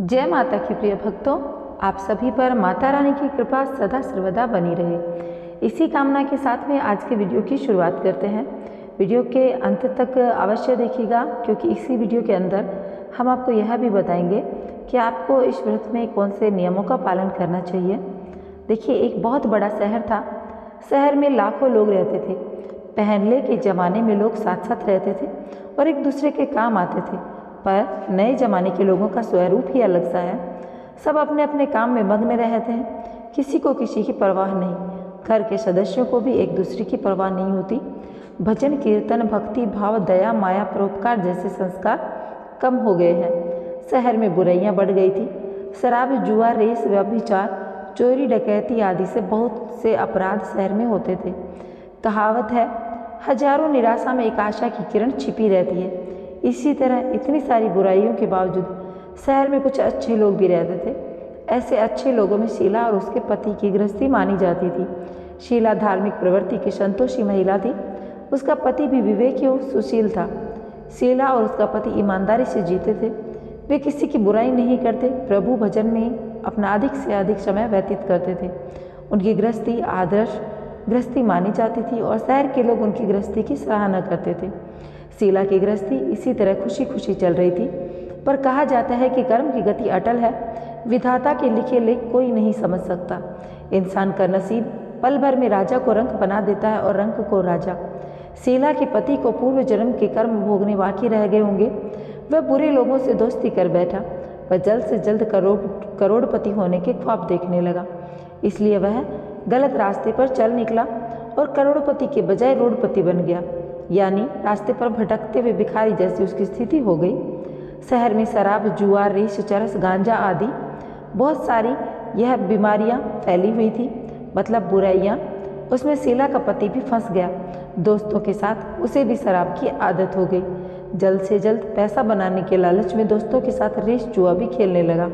जय माता की प्रिय भक्तों, आप सभी पर माता रानी की कृपा सदा सर्वदा बनी रहे। इसी कामना के साथ में आज के वीडियो की शुरुआत करते हैं। वीडियो के अंत तक अवश्य देखिएगा, क्योंकि इसी वीडियो के अंदर हम आपको यह भी बताएंगे कि आपको इस व्रत में कौन से नियमों का पालन करना चाहिए। देखिए, एक बहुत बड़ा शहर था। शहर में लाखों लोग रहते थे। पहले के ज़माने में लोग साथ साथ रहते थे और एक दूसरे के काम आते थे, पर नए ज़माने के लोगों का स्वरूप ही अलग सा है। सब अपने अपने काम में मग्न रहते हैं, किसी को किसी की परवाह नहीं। घर के सदस्यों को भी एक दूसरे की परवाह नहीं होती। भजन कीर्तन, भक्ति भाव, दया माया, परोपकार जैसे संस्कार कम हो गए हैं। शहर में बुराइयां बढ़ गई थी। शराब, जुआ, रेस, व्यभिचार, चोरी, डकैती आदि से बहुत से अपराध शहर में होते थे। कहावत है, हजारों निराशा में एक आशा की किरण छिपी रहती है। इसी तरह इतनी सारी बुराइयों के बावजूद शहर में कुछ अच्छे लोग भी रहते थे। ऐसे अच्छे लोगों में शीला और उसके पति की गृहस्थी मानी जाती थी। शीला धार्मिक प्रवृत्ति की संतोषी महिला थी। उसका पति भी विवेकी और सुशील था। शीला और उसका पति ईमानदारी से जीते थे। वे किसी की बुराई नहीं करते, प्रभु भजन में अपना अधिक से अधिक समय व्यतीत करते थे। उनकी गृहस्थी आदर्श गृहस्थी मानी जाती थी और शहर के लोग उनकी गृहस्थी की सराहना करते थे। शीला की गृहस्थी इसी तरह खुशी खुशी चल रही थी, पर कहा जाता है कि कर्म की गति अटल है। विधाता के लिखे लेख कोई नहीं समझ सकता। इंसान का नसीब पल भर में राजा को रंक बना देता है और रंक को राजा। शीला के पति को पूर्व जन्म के कर्म भोगने बाकी रह गए होंगे। वह बुरे लोगों से दोस्ती कर बैठा। वह जल्द से जल्द करोड़पति होने के ख्वाब देखने लगा। इसलिए वह गलत रास्ते पर चल निकला और करोड़पति के बजाय रोडपति बन गया, यानी रास्ते पर भटकते हुए भिखारी जैसी उसकी स्थिति हो गई। शहर में शराब, जुआ, रेस, चरस, गांजा आदि बहुत सारी यह बीमारियां फैली हुई थी, मतलब बुराइयां। उसमें शीला का पति भी फंस गया। दोस्तों के साथ उसे भी शराब की आदत हो गई। जल्द से जल्द पैसा बनाने के लालच में दोस्तों के साथ रेस जुआ भी खेलने लगा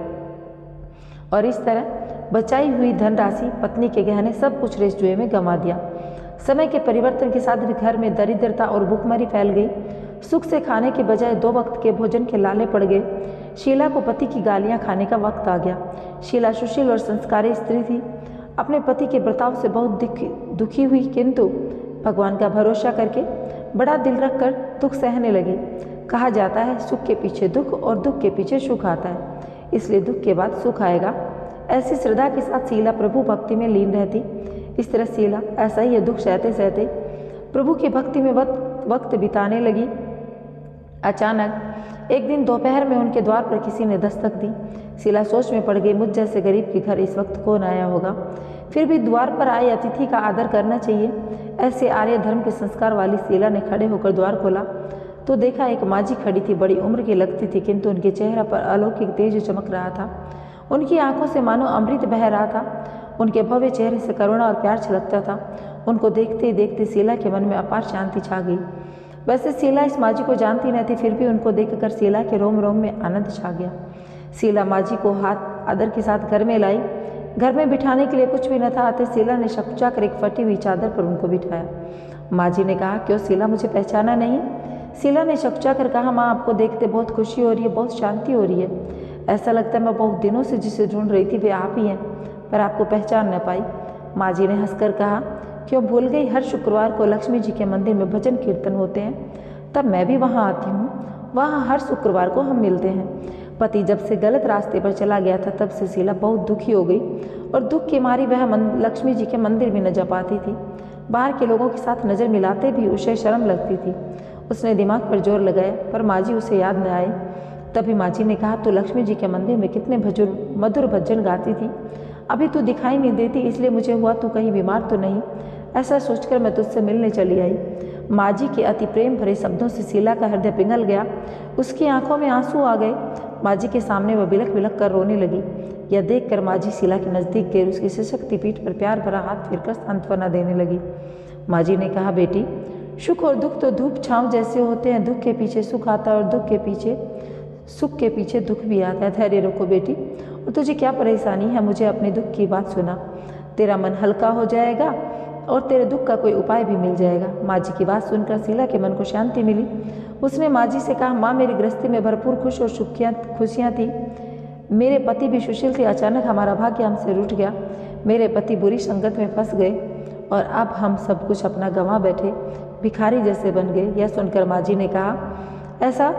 और इस तरह बचाई हुई धनराशि, पत्नी के गहने, सब कुछ रेस जुए में गंवा दिया। समय के परिवर्तन के साथ घर में दरिद्रता और भूखमरी फैल गई। सुख से खाने के बजाय 2 वक्त के भोजन के लाले पड़ गए। शीला को पति की गालियां खाने का वक्त आ गया। शीला सुशील और संस्कारी स्त्री थी। अपने पति के बर्ताव से बहुत दुखी हुई, किंतु भगवान का भरोसा करके बड़ा दिल रखकर दुख सहने लगी। कहा जाता है, सुख के पीछे दुख और दुख के पीछे सुख आता है, इसलिए दुख के बाद सुख आएगा। ऐसी श्रद्धा के साथ शीला प्रभु भक्ति में लीन रहती। इस तरह शीला ऐसा ही दुख सहते सहते प्रभु की भक्ति में वक्त बिताने लगी। अचानक एक दिन दोपहर में उनके द्वार पर किसी ने दस्तक दी। शीला सोच में पड़ गई, मुझ जैसे गरीब के घर इस वक्त कौन आया होगा। फिर भी द्वार पर आए अतिथि का आदर करना चाहिए। ऐसे आर्य धर्म के संस्कार वाली शीला ने खड़े होकर द्वार खोला तो देखा एक माँ जी खड़ी थी। बड़ी उम्र की लगती थी, किंतु उनके चेहरे पर अलौकिक तेज चमक रहा था। उनकी आंखों से मानो अमृत बह रहा था। उनके भव्य चेहरे से करुणा और प्यार छलकता था। उनको देखते ही देखते शीला के मन में अपार शांति छा गई। वैसे शीला इस माँ जी को जानती न थी, फिर भी उनको देखकर शीला के रोम रोम में आनंद छा गया। शीला माँ जी को हाथ आदर के साथ घर में लाई। घर में बिठाने के लिए कुछ भी न था, अतः शीला ने शकुचा कर एक फटी हुई चादर पर उनको बिठाया। माँ जी ने कहा, क्यों शीला, मुझे पहचाना नहीं? शीला ने शकुचा कर कहा, माँ, आपको देखते बहुत खुशी हो रही है, बहुत शांति हो रही है। ऐसा लगता है मैं बहुत दिनों से जिसे ढूंढ रही थी वे आप ही हैं, पर आपको पहचान न पाई। माँ जी ने हंसकर कहा, क्यों भूल गई? हर शुक्रवार को लक्ष्मी जी के मंदिर में भजन कीर्तन होते हैं, तब मैं भी वहाँ आती हूँ। वहाँ हर शुक्रवार को हम मिलते हैं। पति जब से गलत रास्ते पर चला गया था, तब से शीला बहुत दुखी हो गई और दुख की मारी वह लक्ष्मी जी के मंदिर भी न जा पाती थी। बाहर के लोगों के साथ नज़र मिलाते भी उसे शर्म लगती थी। उसने दिमाग पर जोर लगाया, पर माँ जी उसे याद न आए। तभी माँ जी ने कहा, तो लक्ष्मी जी के मंदिर में कितने मधुर भजन गाती थी, अभी तू दिखाई नहीं देती, इसलिए मुझे हुआ तू कहीं बीमार तो नहीं। ऐसा सोचकर मैं तुझसे मिलने चली आई। माँ जी के अति प्रेम भरे शब्दों से शीला का हृदय पिघल गया। उसकी आंखों में आंसू आ गए। माँ जी के सामने वह बिलख बिलख कर रोने लगी। यह देखकर माँ जी शीला के नज़दीक गए, उसकी सशक्ति पीठ पर प्यार भरा हाथ फिरकर सांत्वना देने लगी। माँ जी ने कहा, बेटी, सुख और दुख तो धूप छांव जैसे होते हैं। दुख के पीछे सुख आता है और सुख के पीछे दुख भी आता है। धैर्य रखो बेटी, और तुझे क्या परेशानी है, मुझे अपने दुख की बात सुना। तेरा मन हल्का हो जाएगा और तेरे दुख का कोई उपाय भी मिल जाएगा। माँ जी की बात सुनकर शीला के मन को शांति मिली। उसने माँ जी से कहा, माँ, मेरी गृहस्थी में भरपूर खुश और खुशियाँ थी। मेरे पति भी सुशील थे, अचानक हमारा भाग्य हमसे रूठ गया। मेरे पति बुरी संगत में फंस गए और अब हम सब कुछ अपना गंवा बैठे, भिखारी जैसे बन गए। यह सुनकर माँ जी ने कहा, ऐसा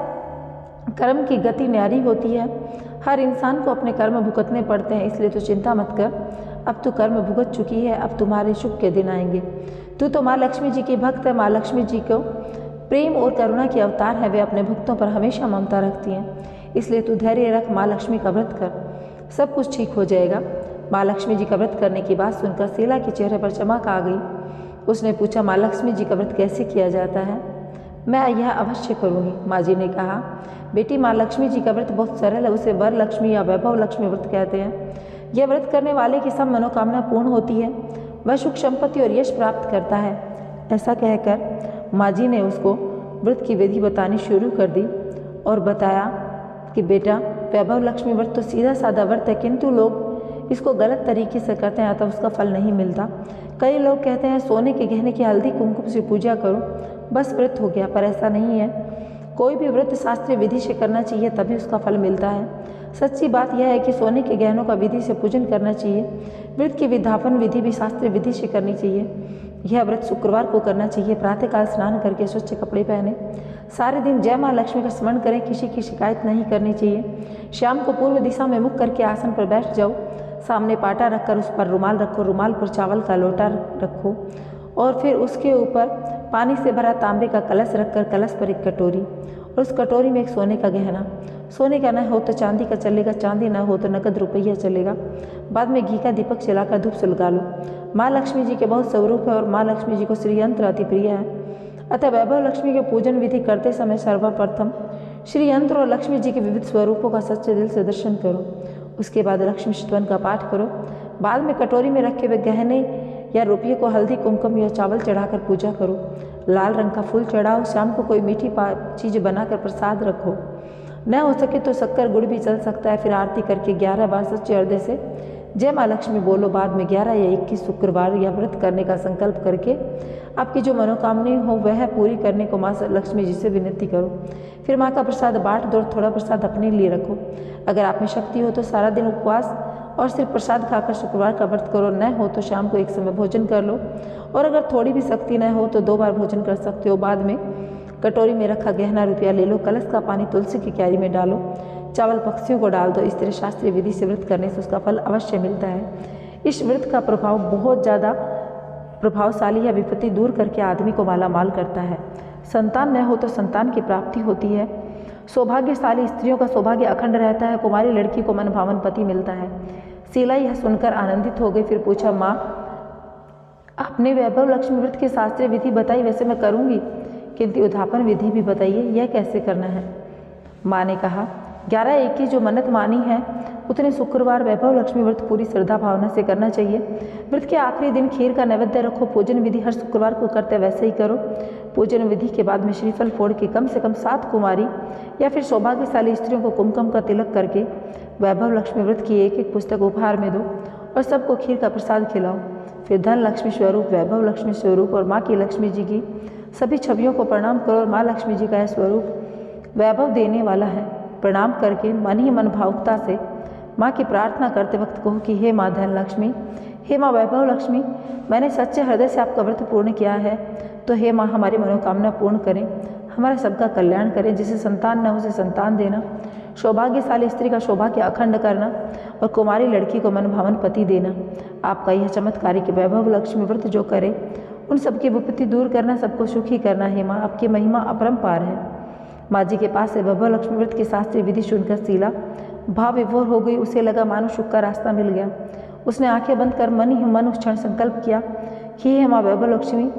कर्म की गति न्यारी होती है, हर इंसान को अपने कर्म भुगतने पड़ते हैं, इसलिए तो चिंता मत कर। अब तू कर्म भुगत चुकी है, अब तुम्हारे सुख के दिन आएंगे। तू तो माँ लक्ष्मी जी की भक्त है। माँ लक्ष्मी जी को प्रेम और करुणा के अवतार है, वे अपने भक्तों पर हमेशा ममता रखती हैं, इसलिए तू धैर्य रख, माँ लक्ष्मी का व्रत कर, सब कुछ ठीक हो जाएगा। माँ लक्ष्मी जी का व्रत करने की बात सुनकर शीला के चेहरे पर चमक आ गई। उसने पूछा, माँ लक्ष्मी जी का व्रत कैसे किया जाता है? मैं यह अवश्य करूँगी। माँ जी ने कहा, बेटी माँ लक्ष्मी जी का व्रत बहुत सरल है, उसे वर लक्ष्मी या वैभव लक्ष्मी व्रत कहते हैं। यह व्रत करने वाले की सब मनोकामना पूर्ण होती है, वह सुख संपत्ति और यश प्राप्त करता है। ऐसा कहकर माँ जी ने उसको व्रत की विधि बतानी शुरू कर दी और बताया कि बेटा, वैभव लक्ष्मी व्रत तो सीधा साधा व्रत है, किंतु लोग इसको गलत तरीके से करते हैं, अतः उसका फल नहीं मिलता। कई लोग कहते हैं सोने के गहने की हल्दी कुमकुम से पूजा करो, बस व्रत हो गया, पर ऐसा नहीं है। कोई भी व्रत शास्त्रीय विधि से करना चाहिए, तभी उसका फल मिलता है। सच्ची बात यह है कि सोने के गहनों का विधि से पूजन करना चाहिए। व्रत की विधापन विधि भी शास्त्रीय विधि से करनी चाहिए। यह व्रत शुक्रवार को करना चाहिए। प्रातःकाल स्नान करके स्वच्छ कपड़े पहने, सारे दिन जय माँ लक्ष्मी का स्मरण करें, किसी की शिकायत नहीं करनी चाहिए। शाम को पूर्व दिशा में मुख करके आसन पर बैठ जाओ, सामने पाटा रखकर उस पर रुमाल रखो, रुमाल पर चावल का लोटा रखो और फिर उसके ऊपर पानी से भरा तांबे का कलश रखकर कलश पर एक कटोरी और उस कटोरी में एक सोने का गहना, सोने का न हो तो चांदी का चलेगा, चांदी न हो तो नकद रुपया चलेगा। बाद में घी का दीपक जलाकर धूप सुलगा लो। माँ लक्ष्मी जी के बहुत स्वरूप है और माँ लक्ष्मी जी को श्री यंत्र अति प्रिय है, अतः वैभव लक्ष्मी के पूजन विधि करते समय सर्वप्रथम श्री यंत्र और लक्ष्मी जी के विविध स्वरूपों का सच्चे दिल से दर्शन करो। उसके बाद लक्ष्मी स्तवन का पाठ करो। बाद में कटोरी में रखे हुए गहने या रुपये को हल्दी कुमकुम या चावल चढ़ाकर पूजा करो। लाल रंग का फूल चढ़ाओ। शाम को कोई मीठी चीज़ बनाकर प्रसाद रखो, न हो सके तो शक्कर गुड़ भी चल सकता है। फिर आरती करके 11 बार सच्चे हृदय से जय माँ लक्ष्मी बोलो। बाद में 11 या 21 शुक्रवार या व्रत करने का संकल्प करके आपकी जो मनोकामना हो वह पूरी करने को माँ लक्ष्मी जी से विनती करो। फिर माँ का प्रसाद बांट दो, थोड़ा प्रसाद अपने लिए रखो। अगर आप में शक्ति हो तो सारा दिन उपवास और सिर्फ प्रसाद खाकर शुक्रवार का व्रत करो, न हो तो शाम को एक समय भोजन कर लो और अगर थोड़ी भी शक्ति न हो तो 2 बार भोजन कर सकते हो। बाद में कटोरी में रखा गहना रुपया ले लो, कलश का पानी तुलसी की क्यारी में डालो, चावल पक्षियों को डाल दो। इस तरह शास्त्रीय विधि से व्रत करने से उसका फल अवश्य मिलता है। इस व्रत का प्रभाव बहुत ज़्यादा प्रभावशाली है, विपत्ति दूर करके आदमी को माला माल करता है। संतान न हो तो संतान की प्राप्ति होती है। सौभाग्यशाली स्त्रियों का सौभाग्य अखंड रहता है। कुमारी लड़की को मनभावन पति मिलता है। शीला यह सुनकर आनंदित हो गई। फिर पूछा, माँ आपने वैभव लक्ष्मी व्रत की शास्त्रीय विधि बताई, वैसे मैं करूँगी, किंतु उद्धापन विधि भी बताइए, यह कैसे करना है? माँ ने कहा, 11-21 जो मन्नत मानी है उतने शुक्रवार वैभव लक्ष्मी व्रत पूरी श्रद्धा भावना से करना चाहिए। व्रत के आखिरी दिन खीर का नैवेद्य रखो। पूजन विधि हर शुक्रवार को करते वैसे ही करो। पूजन विधि के बाद में श्रीफल फोड़ के कम से कम 7 कुमारी या फिर सौभाग्यशाली स्त्रियों को कुमकुम का तिलक करके वैभव लक्ष्मी व्रत की एक पुस्तक उपहार में दो और सबको खीर का प्रसाद खिलाओ। फिर धन लक्ष्मी स्वरूप, वैभव लक्ष्मी स्वरूप और माँ की लक्ष्मी जी की सभी छवियों को प्रणाम करो और माँ लक्ष्मी जी का यह स्वरूप वैभव देने वाला है। प्रणाम करके मन ही मन भावुकता से माँ की प्रार्थना करते वक्त कहो कि हे माँ धन लक्ष्मी, हे माँ वैभव लक्ष्मी, मैंने सच्चे हृदय से आपका व्रत पूर्ण किया है, तो हे माँ हमारी मनोकामना पूर्ण करें, हमारा सबका कल्याण करें। जिसे संतान न हो उसे संतान देना, सौभाग्यशाली स्त्री का सौभाग्य अखंड करना और कुमारी लड़की को मनभावन पति देना। आपका यह चमत्कारिक वैभव लक्ष्मी व्रत जो करे उन सबकी विपत्ति दूर करना, सबको सुखी करना है। माँ आपकी महिमा अपरंपार है। माँ जी के पास से वैभव लक्ष्मी व्रत की शास्त्रीय विधि सुनकर शीला भाव विभोर हो गई। उसे लगा मानो सुख का रास्ता मिल गया। उसने आंखें बंद कर मन ही मन उस क्षण संकल्प किया कि हे माँ वैभव लक्ष्मी,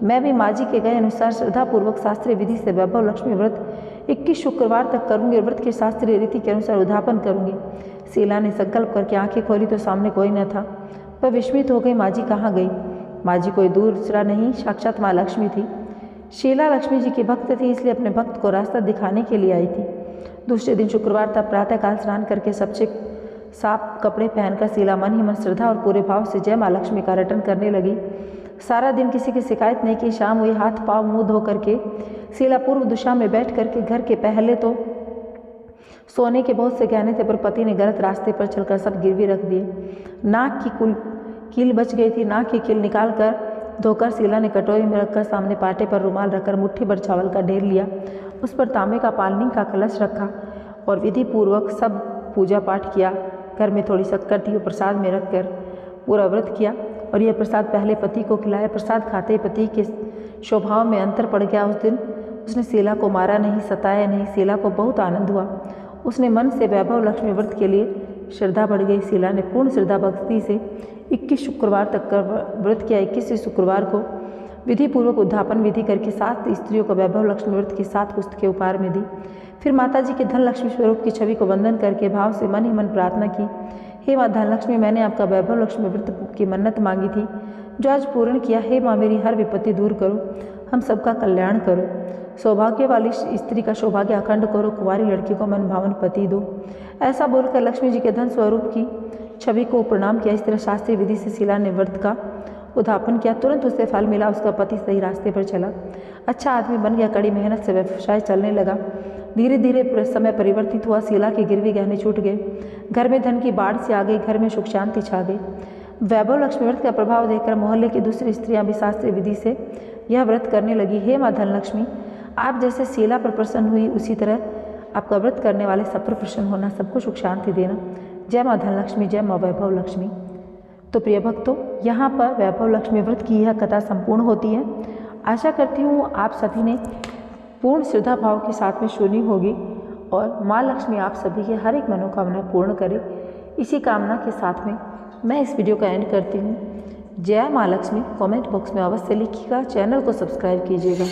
मैं भी माँ जी के गए अनुसार श्रद्धापूर्वक शास्त्रीय विधि से वैभव लक्ष्मी व्रत 21 शुक्रवार तक करूँगी और व्रत के शास्त्रीय रीति के अनुसार उद्धापन करूँगी। शीला ने संकल्प करके आंखें खोली तो सामने कोई न था। वह विस्मित हो गई, माँ जी कहाँ गई? माँ जी कोई दूसरा नहीं, साक्षात माँ लक्ष्मी थी। शीला लक्ष्मी जी की भक्त थी, इसलिए अपने भक्त को रास्ता दिखाने के लिए आई थी। दूसरे दिन शुक्रवार तक प्रातःकाल स्नान करके सबसे साफ कपड़े पहनकर शीला मन ही मन श्रद्धा और पूरे भाव से जय माँ लक्ष्मी का रटन करने लगी। सारा दिन किसी की शिकायत नहीं की। शाम हुई, हाथ पाँव मुँह धो करके शीला पूर्व दिशा में बैठ करके घर के पहले तो सोने के बहुत से गहने थे, पर पति ने गलत रास्ते पर चलकर सब गिरवी रख दिए। नाक की कील बच गई थी। नाक की कील निकाल कर धोकर शीला ने कटोरी में रखकर सामने पाटे पर रुमाल रखकर मुट्ठी भर चावल का ढेर लिया। उस पर तांबे का पालनी का कलश रखा और विधि पूर्वक सब पूजा पाठ किया। घर में थोड़ी शक्कर थी, वो प्रसाद में रखकर पूरा व्रत किया और यह प्रसाद पहले पति को खिलाया। प्रसाद खाते ही पति के स्वभाव में अंतर पड़ गया। उस दिन उसने शीला को मारा नहीं, सताया नहीं। शीला को बहुत आनंद हुआ। उसने मन से वैभव लक्ष्मी व्रत के लिए श्रद्धा बढ़ गई। शीला ने पूर्ण श्रद्धा भक्ति से 21 शुक्रवार तक का व्रत किया। 21वें शुक्रवार को विधि पूर्वक उद्धापन विधि करके 7 स्त्रियों को वैभव लक्ष्मी व्रत की 7 पुस्तकें उपहार में दी। फिर माता जी के धन लक्ष्मी स्वरूप की छवि को वंदन करके भाव से मन ही मन प्रार्थना की, हे माँ धनलक्ष्मी, मैंने आपका वैभव लक्ष्मी व्रत की मन्नत मांगी थी जो आज पूर्ण किया। हे माँ, मेरी हर विपत्ति दूर करो, हम सबका कल्याण करो, सौभाग्य वाली स्त्री का सौभाग्य अखंड करो, कुंवारी लड़की को मन भावन पति दो। ऐसा बोलकर लक्ष्मी जी के धन स्वरूप की छवि को प्रणाम किया। इस तरह शास्त्रीय विधि से शीला ने व्रत का उद्धापन किया। तुरंत उसे फल मिला। उसका पति सही रास्ते पर चला, अच्छा आदमी बन गया। कड़ी मेहनत से व्यवसाय चलने लगा। धीरे धीरे समय परिवर्तित हुआ। शीला के गिरवी गहने छूट गए। घर में धन की बाढ़ से आ गई। घर में सुख शांति छा गई। वैभव लक्ष्मी व्रत का प्रभाव देखकर मोहल्ले की दूसरी स्त्रियां भी शास्त्रीय विधि से यह व्रत करने लगी। हे माँ धनलक्ष्मी, आप जैसे शीला पर प्रसन्न हुई, उसी तरह आपका व्रत करने वाले सब पर प्रसन्न होना, सबको सुख शांति देना। जय माँ धनलक्ष्मी, जय माँ वैभव लक्ष्मी। तो प्रिय भक्तों, यहाँ पर वैभव लक्ष्मी व्रत की यह कथा संपूर्ण होती है। आशा करती हूँ आप सभी ने पूर्ण श्रद्धा भाव के साथ में सुनी होगी और माँ लक्ष्मी आप सभी की हर एक मनोकामना पूर्ण करे। इसी कामना के साथ में मैं इस वीडियो का एंड करती हूँ। जय माँ लक्ष्मी कमेंट बॉक्स में अवश्य लिखिएगा। चैनल को सब्सक्राइब कीजिएगा।